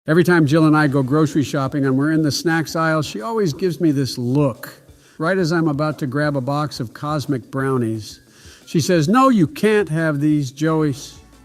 Every time Jill and I go grocery shopping and we're in the snacks aisle, she always gives me this look. Right as I'm about to grab a box of cosmic brownies, she says, "No, you can't have these, Joey.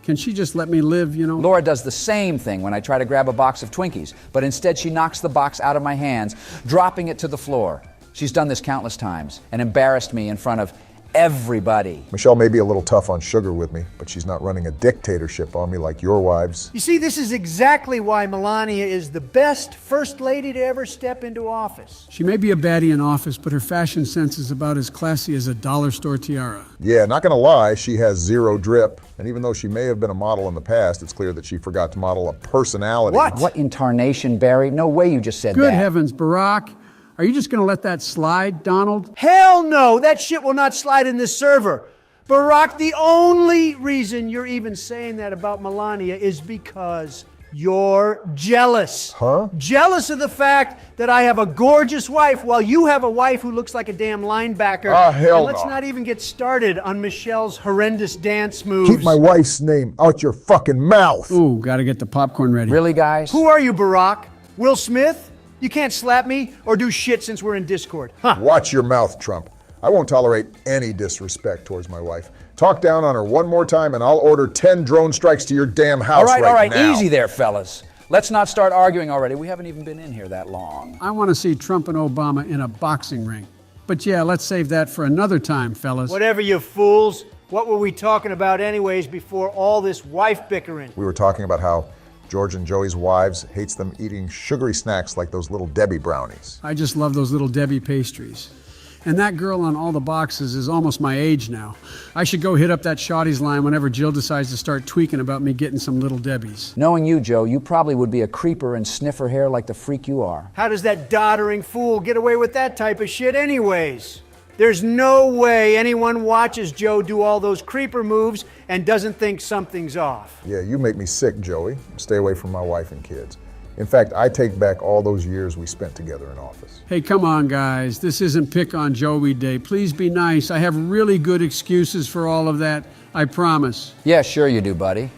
Can she just let me live, you know?" Laura does the same thing when I try to grab a box of Twinkies, but instead she knocks the box out of my hands, dropping it to the floor. She's done this countless times and embarrassed me in front of everybody. Michelle may be a little tough on sugar with me, but she's not running a dictatorship on me like your wives. You see, this is exactly why Melania is the best first lady to ever step into office. She may be a baddie in office, but her fashion sense is about as classy as a dollar store tiara. Yeah, not gonna lie, she has zero drip. And even though she may have been a model in the past, it's clear that she forgot to model a personality. What in tarnation, Barry? No way you just said that. Good heavens, Barack. Are you just going to let that slide, Donald? Hell no, that shit will not slide in this server. Barack, the only reason you're even saying that about Melania is because you're jealous. Huh? Jealous of the fact that I have a gorgeous wife while you have a wife who looks like a damn linebacker. Ah, hell and let's no. not even get started on Michelle's horrendous dance moves. Keep my wife's name out your fucking mouth. Ooh, got to get the popcorn ready. Really, guys? Who are you, Barack? Will Smith? You can't slap me or do shit since we're in Discord. Huh. Watch your mouth, Trump. I won't tolerate any disrespect towards my wife. Talk down on her one more time and I'll order 10 drone strikes to your damn house all right, now. easy there, fellas. Let's not start arguing already. We haven't even been in here that long. I want to see Trump and Obama in a boxing ring. But yeah, let's save that for another time, fellas. Whatever, you fools. What were we talking about anyways before all this wife bickering? We were talking about how George and Joey's wives hates them eating sugary snacks like those little Debbie brownies. I just love those little Debbie pastries. And that girl on all the boxes is almost my age now. I should go hit up that Shawty's line whenever Jill decides to start tweaking about me getting some little Debbies. Knowing you, Joe, you probably would be a creeper and sniff her hair like the freak you are. How does that doddering fool get away with that type of shit anyways? There's no way anyone watches Joe do all those creeper moves and doesn't think something's off. Yeah, you make me sick, Joey. Stay away from my wife and kids. In fact, I take back all those years we spent together in office. Hey, come on, guys. This isn't pick on Joey Day. Please be nice. I have really good excuses for all of that. I promise. Yeah, sure you do, buddy.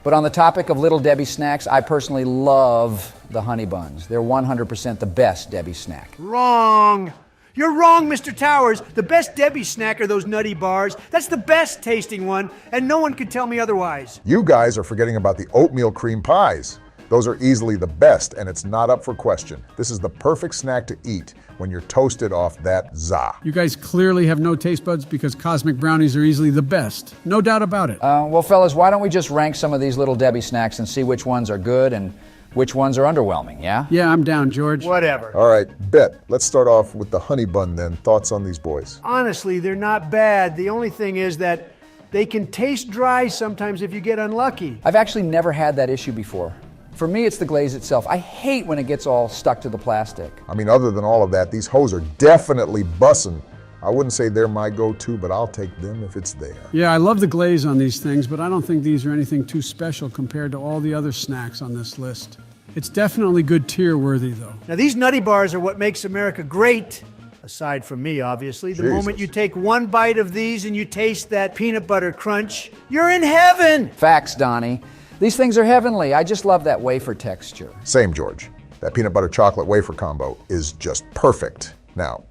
But on the topic of Little Debbie snacks, I personally love the honey buns. They're 100% the best Debbie snack. Wrong. You're wrong, Mr. Towers. The best Debbie snack are those nutty bars. That's the best tasting one, and no one could tell me otherwise. You guys are forgetting about the oatmeal cream pies. Those are easily the best, and it's not up for question. This is the perfect snack to eat when you're toasted off that za. You guys clearly have no taste buds because cosmic brownies are easily the best. No doubt about it. Well, fellas, why don't we just rank some of these Little Debbie snacks and see which ones are good and which ones are underwhelming, yeah? Yeah, I'm down, George. Whatever. All right, bet. Let's start off with the honey bun then. Thoughts on these boys? Honestly, they're not bad. The only thing is that they can taste dry sometimes if you get unlucky. I've actually never had that issue before. For me, it's the glaze itself. I hate when it gets all stuck to the plastic. I mean, other than all of that, these hoes are definitely bussin'. I wouldn't say they're my go-to, but I'll take them if it's there. Yeah, I love the glaze on these things, but I don't think these are anything too special compared to all the other snacks on this list. It's definitely good tier worthy, though. Now, these nutty bars are what makes America great, aside from me, obviously. The moment you take one bite of these and you taste that peanut butter crunch, you're in heaven! Facts, Donnie. These things are heavenly. I just love that wafer texture. Same, George. That peanut butter chocolate wafer combo is just perfect. Now,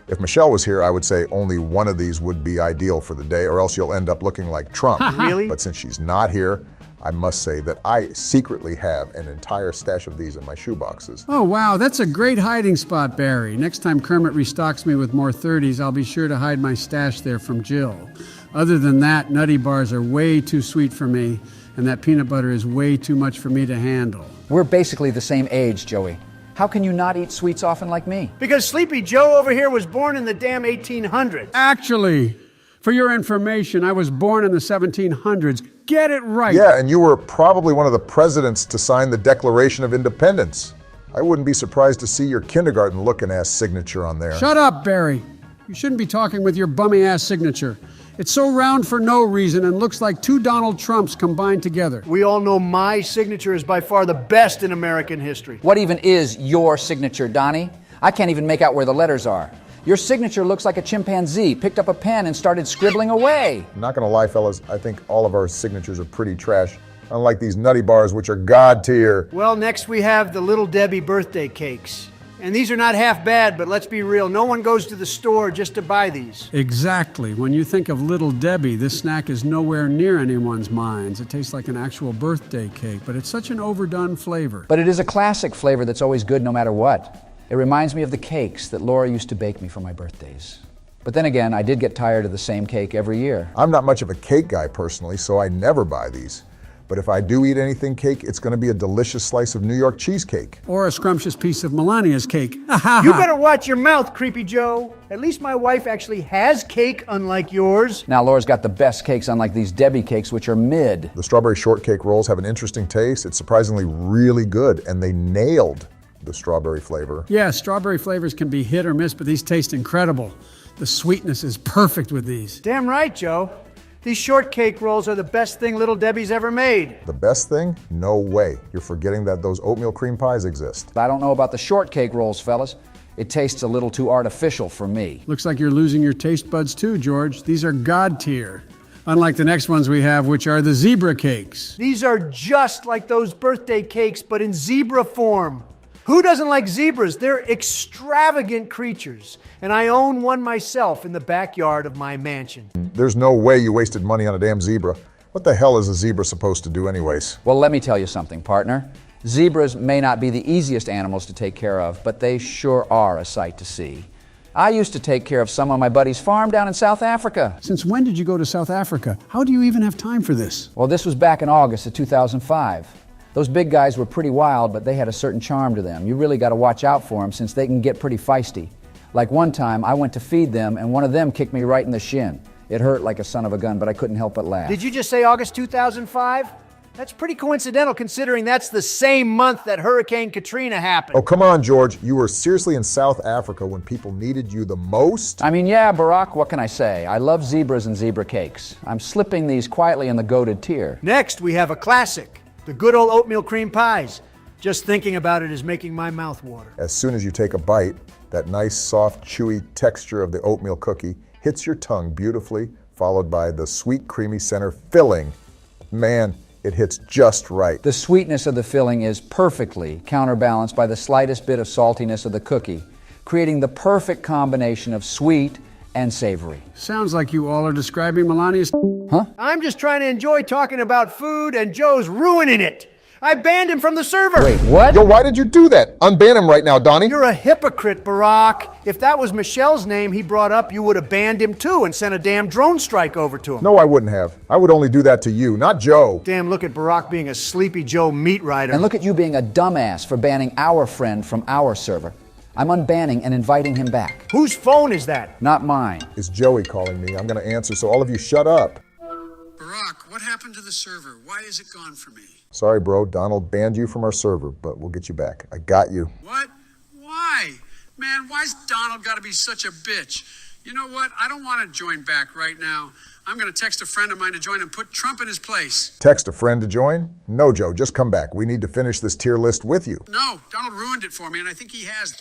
if Michelle was here, I would say only one of these would be ideal for the day, or else you'll end up looking like Trump. Really? But since she's not here, I must say that I secretly have an entire stash of these in my shoe boxes. Oh, wow, that's a great hiding spot, Barry. Next time Kermit restocks me with more 30s, I'll be sure to hide my stash there from Jill. Other than that, nutty bars are way too sweet for me, and that peanut butter is way too much for me to handle. We're basically the same age, Joey. How can you not eat sweets often like me? Because Sleepy Joe over here was born in the damn 1800s. Actually, for your information, I was born in the 1700s. Get it right. Yeah, and you were probably one of the presidents to sign the Declaration of Independence. I wouldn't be surprised to see your kindergarten-looking ass signature on there. Shut up, Barry. You shouldn't be talking with your bummy-ass signature. It's so round for no reason and looks like two Donald Trumps combined together. We all know my signature is by far the best in American history. What even is your signature, Donnie? I can't even make out where the letters are. Your signature looks like a chimpanzee picked up a pen and started scribbling away. I'm not gonna lie, fellas, I think all of our signatures are pretty trash, unlike these nutty bars, which are God tier. Well, next we have the Little Debbie birthday cakes. And these are not half bad, but let's be real, no one goes to the store just to buy these. Exactly. When you think of Little Debbie, this snack is nowhere near anyone's minds. It tastes like an actual birthday cake, but it's such an overdone flavor. But it is a classic flavor that's always good no matter what. It reminds me of the cakes that Laura used to bake me for my birthdays. But then again, I did get tired of the same cake every year. I'm not much of a cake guy personally, so I never buy these. But if I do eat anything cake, it's going to be a delicious slice of New York cheesecake. Or a scrumptious piece of Melania's cake. You better watch your mouth, Creepy Joe. At least my wife actually has cake, unlike yours. Now Laura's got the best cakes, unlike these Debbie cakes, which are mid. The strawberry shortcake rolls have an interesting taste. It's surprisingly really good, and they nailed the strawberry flavor. Yeah, strawberry flavors can be hit or miss, but these taste incredible. The sweetness is perfect with these. Damn right, Joe. These shortcake rolls are the best thing Little Debbie's ever made. The best thing? No way. You're forgetting that those oatmeal cream pies exist. I don't know about the shortcake rolls, fellas. It tastes a little too artificial for me. Looks like you're losing your taste buds too, George. These are God tier. Unlike the next ones we have, which are the zebra cakes. These are just like those birthday cakes, but in zebra form. Who doesn't like zebras? They're extravagant creatures, and I own one myself in the backyard of my mansion. There's no way you wasted money on a damn zebra. What the hell is a zebra supposed to do anyways? Well, let me tell you something, partner. Zebras may not be the easiest animals to take care of, but they sure are a sight to see. I used to take care of some on my buddy's farm down in South Africa. Since when did you go to South Africa? How do you even have time for this? Well, this was back in August of 2005. Those big guys were pretty wild, but they had a certain charm to them. You really got to watch out for them since they can get pretty feisty. Like one time, I went to feed them, and one of them kicked me right in the shin. It hurt like a son of a gun, but I couldn't help but laugh. Did you just say August 2005? That's pretty coincidental considering that's the same month that Hurricane Katrina happened. Oh, come on, George. You were seriously in South Africa when people needed you the most? I mean, yeah, Barack, what can I say? I love zebras and zebra cakes. I'm slipping these quietly in the goated tier. Next, we have a classic. The good old oatmeal cream pies. Just thinking about it is making my mouth water. As soon as you take a bite, that nice, soft, chewy texture of the oatmeal cookie hits your tongue beautifully, followed by the sweet, creamy center filling. Man, it hits just right. The sweetness of the filling is perfectly counterbalanced by the slightest bit of saltiness of the cookie, creating the perfect combination of sweet and savory. Sounds like you all are describing Melania's... Huh? I'm just trying to enjoy talking about food, and Joe's ruining it. I banned him from the server. Wait, what? Yo, why did you do that? Unban him right now, Donnie. You're a hypocrite, Barack. If that was Michelle's name he brought up, you would have banned him too and sent a damn drone strike over to him. No, I wouldn't have. I would only do that to you, not Joe. Damn, look at Barack being a Sleepy Joe meat rider. And look at you being a dumbass for banning our friend from our server. I'm unbanning and inviting him back. Whose phone is that? Not mine. It's Joey calling me. I'm going to answer, so all of you shut up. Barack, what happened to the server? Why is it gone for me? Sorry, bro. Donald banned you from our server, but we'll get you back. I got you. What? Why? Man, why's Donald got to be such a bitch? You know what? I don't want to join back right now. I'm going to text a friend of mine to join and put Trump in his place. Text a friend to join? No, Joe, just come back. We need to finish this tier list with you. No, Donald ruined it for me, and I think he has.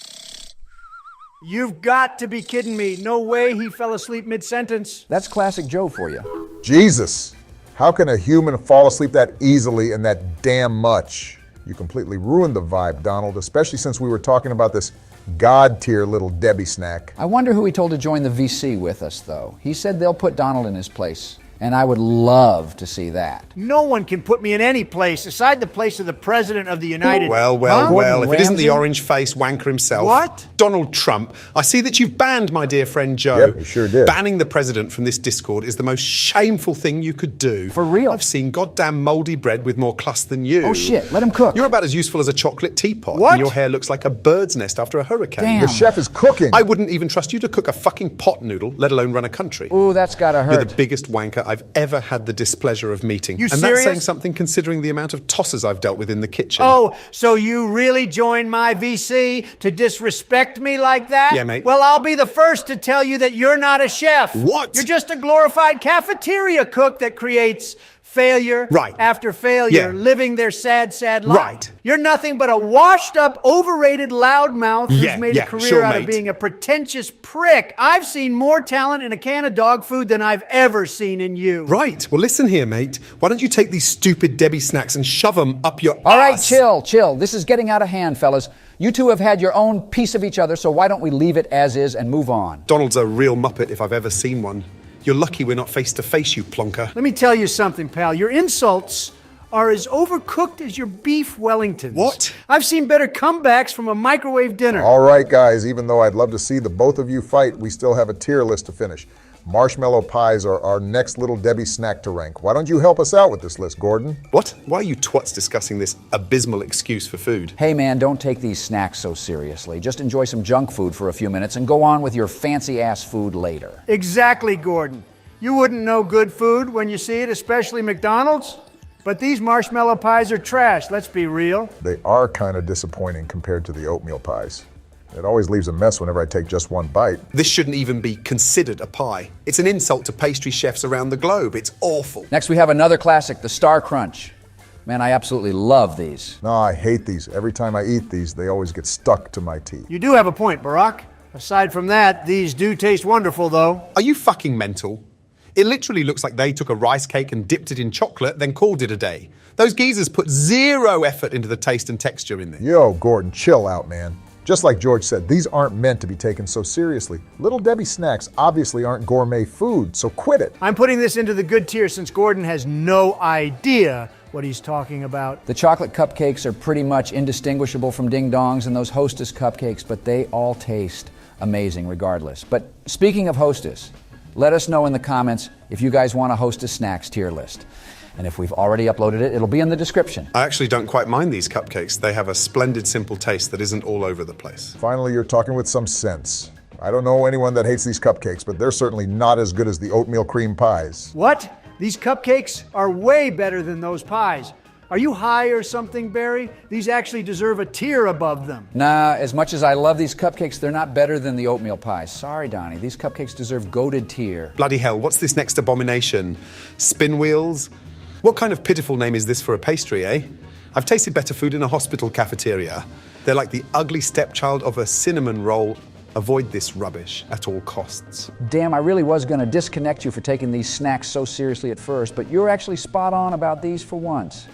You've got to be kidding me. No way he fell asleep mid-sentence. That's classic Joe for you. Jesus! How can a human fall asleep that easily and that damn much? You completely ruined the vibe, Donald, especially since we were talking about this God-tier Little Debbie snack. I wonder who he told to join the VC with us, though. He said they'll put Donald in his place, and I would love to see that. No one can put me in any place aside the place of the President of the United... Well, if it isn't the orange-faced wanker himself. What? Donald Trump. I see that you've banned my dear friend Joe. Yep, you sure did. Banning the president from this Discord is the most shameful thing you could do. For real? I've seen goddamn mouldy bread with more class than you. Oh shit, let him cook. You're about as useful as a chocolate teapot. What? And your hair looks like a bird's nest after a hurricane. Damn. The chef is cooking. I wouldn't even trust you to cook a fucking pot noodle, let alone run a country. Ooh, that's gotta hurt. You're the biggest wanker I've ever had the displeasure of meeting. You and serious? that's saying something considering the amount of tossers I've dealt with in the kitchen. Oh, so you really joined my VC to disrespect me like that? Yeah, mate. Well, I'll be the first to tell you that you're not a chef. What? You're just a glorified cafeteria cook that creates failure Right. after failure, Yeah. living their sad, sad life. Right. You're nothing but a washed-up, overrated loudmouth who's made a career sure, out of mate. being a pretentious prick. I've seen more talent in a can of dog food than I've ever seen in you. Right. Well, listen here, mate. Why don't you take these stupid Debbie snacks and shove them up your All right, ass? chill. This is getting out of hand, fellas. You two have had your own piece of each other, so why don't we leave it as is and move on? Donald's a real muppet if I've ever seen one. You're lucky we're not face to face, you plonker. Let me tell you something, pal. Your insults are as overcooked as your beef Wellingtons. What? I've seen better comebacks from a microwave dinner. All right, guys, even though I'd love to see the both of you fight, we still have a tier list to finish. Marshmallow pies are our next little Debbie snack to rank. Why don't you help us out with this list, Gordon? What? Why are you twats discussing this abysmal excuse for food? Hey man, don't take these snacks so seriously. Just enjoy some junk food for a few minutes and go on with your fancy-ass food later. Exactly, Gordon. You wouldn't know good food when you see it, especially McDonald's. But these marshmallow pies are trash, let's be real. They are kind of disappointing compared to the oatmeal pies. It always leaves a mess whenever I take just one bite. This shouldn't even be considered a pie. It's an insult to pastry chefs around the globe. It's awful. Next we have another classic, the Star Crunch. Man, I absolutely love these. No, I hate these. Every time I eat these, they always get stuck to my teeth. You do have a point, Barack. Aside from that, these do taste wonderful, though. Are you fucking mental? It literally looks like they took a rice cake and dipped it in chocolate, then called it a day. Those geezers put zero effort into the taste and texture in there. Yo, Gordon, chill out, man. Just like George said, these aren't meant to be taken so seriously. Little Debbie snacks obviously aren't gourmet food, so quit it. I'm putting this into the good tier since Gordon has no idea what he's talking about. The chocolate cupcakes are pretty much indistinguishable from Ding Dongs and those Hostess cupcakes, but they all taste amazing regardless. But speaking of Hostess, let us know in the comments if you guys want a Hostess Snacks tier list. And if we've already uploaded it, it'll be in the description. I actually don't quite mind these cupcakes. They have a splendid, simple taste that isn't all over the place. Finally, you're talking with some sense. I don't know anyone that hates these cupcakes, but they're certainly not as good as the oatmeal cream pies. What? These cupcakes are way better than those pies. Are you high or something, Barry? These actually deserve a tier above them. Nah, as much as I love these cupcakes, they're not better than the oatmeal pies. Sorry, Donnie, these cupcakes deserve goated tier. Bloody hell, what's this next abomination? Spin wheels? What kind of pitiful name is this for a pastry, eh? I've tasted better food in a hospital cafeteria. They're like the ugly stepchild of a cinnamon roll. Avoid this rubbish at all costs. Damn, I really was gonna disconnect you for taking these snacks so seriously at first, but you're actually spot on about these for once.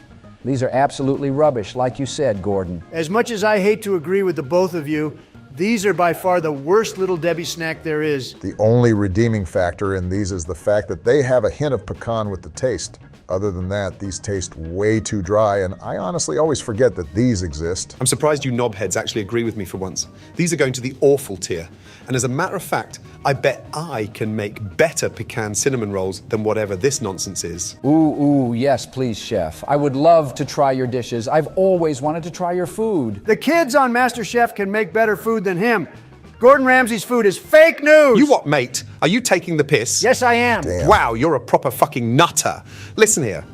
These are absolutely rubbish, like you said, Gordon. As much as I hate to agree with the both of you, these are by far the worst Little Debbie snack there is. The only redeeming factor in these is the fact that they have a hint of pecan with the taste. Other than that, these taste way too dry, and I honestly always forget that these exist. I'm surprised you knobheads actually agree with me for once. These are going to the awful tier. And as a matter of fact, I bet I can make better pecan cinnamon rolls than whatever this nonsense is. Ooh, yes, please, chef. I would love to try your dishes. I've always wanted to try your food. The kids on MasterChef can make better food than him. Gordon Ramsay's food is fake news. You what, mate? Are you taking the piss? Yes, I am. Damn. Wow, you're a proper fucking nutter. Listen here.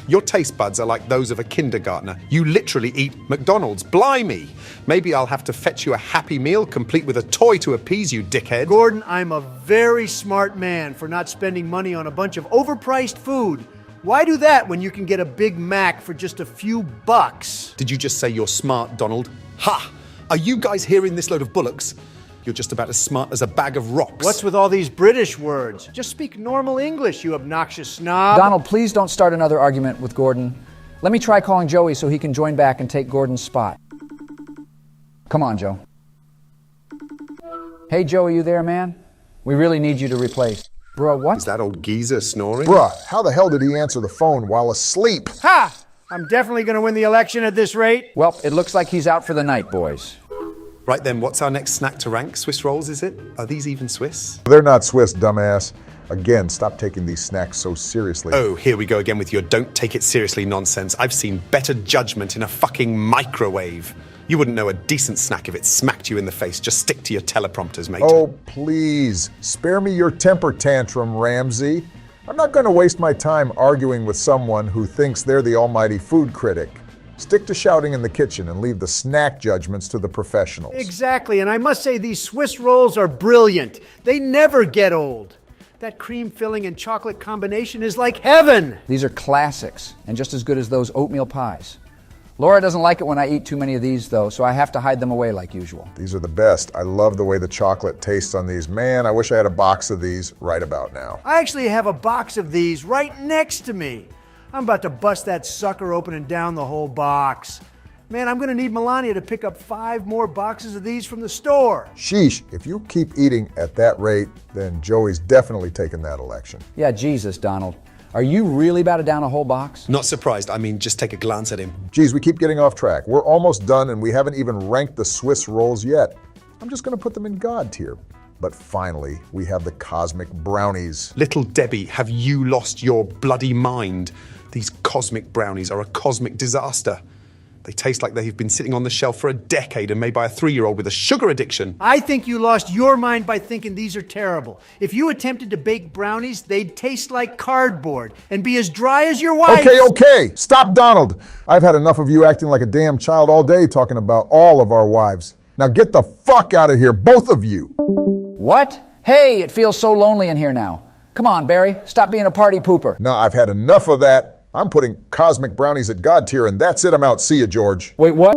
Your taste buds are like those of a kindergartner. You literally eat McDonald's. Blimey. Maybe I'll have to fetch you a Happy Meal complete with a toy to appease you, dickhead. Gordon, I'm a very smart man for not spending money on a bunch of overpriced food. Why do that when you can get a Big Mac for just a few bucks? Did you just say you're smart, Donald? Ha! Are you guys hearing this load of bullocks? You're just about as smart as a bag of rocks. What's with all these British words? Just speak normal English, you obnoxious snob. Donald, please don't start another argument with Gordon. Let me try calling Joey so he can join back and take Gordon's spot. Come on, Joe. Hey, Joey, you there, man? We really need you to replace. Bro, Is what? that old geezer snoring? Bruh, how the hell did he answer the phone while asleep? Ha! I'm definitely going to win the election at this rate. Well, it looks like he's out for the night, boys. Right then, what's our next snack to rank? Swiss rolls, is it? Are these even Swiss? They're not Swiss, dumbass. Again, stop taking these snacks so seriously. Oh, here we go again with your don't take it seriously nonsense. I've seen better judgment in a fucking microwave. You wouldn't know a decent snack if it smacked you in the face. Just stick to your teleprompters, mate. Oh, please. Spare me your temper tantrum, Ramsay. I'm not going to waste my time arguing with someone who thinks they're the almighty food critic. Stick to shouting in the kitchen and leave the snack judgments to the professionals. Exactly, and I must say these Swiss rolls are brilliant. They never get old. That cream filling and chocolate combination is like heaven. These are classics, and just as good as those oatmeal pies. Laura doesn't like it when I eat too many of these, though, so I have to hide them away like usual. These are the best. I love the way the chocolate tastes on these. Man, I wish I had a box of these right about now. I actually have a box of these right next to me. I'm about to bust that sucker open and down the whole box. Man, I'm gonna need Melania to pick up 5 more boxes of these from the store. Sheesh, if you keep eating at that rate, then Joey's definitely taking that election. Yeah, Jesus, Donald. Are you really about to down a whole box? Not surprised. I mean, just take a glance at him. Geez, we keep getting off track. We're almost done and we haven't even ranked the Swiss rolls yet. I'm just gonna put them in God tier. But finally, we have the cosmic brownies. Little Debbie, have you lost your bloody mind? These cosmic brownies are a cosmic disaster. They taste like they've been sitting on the shelf for a decade and made by a 3-year-old with a sugar addiction. I think you lost your mind by thinking these are terrible. If you attempted to bake brownies, they'd taste like cardboard and be as dry as your wife. Okay, stop, Donald. I've had enough of you acting like a damn child all day talking about all of our wives. Now get the fuck out of here, both of you. What? Hey, it feels so lonely in here now. Come on, Barry, stop being a party pooper. No, I've had enough of that. I'm putting cosmic brownies at God tier and that's it. I'm out. See ya, George. Wait, what?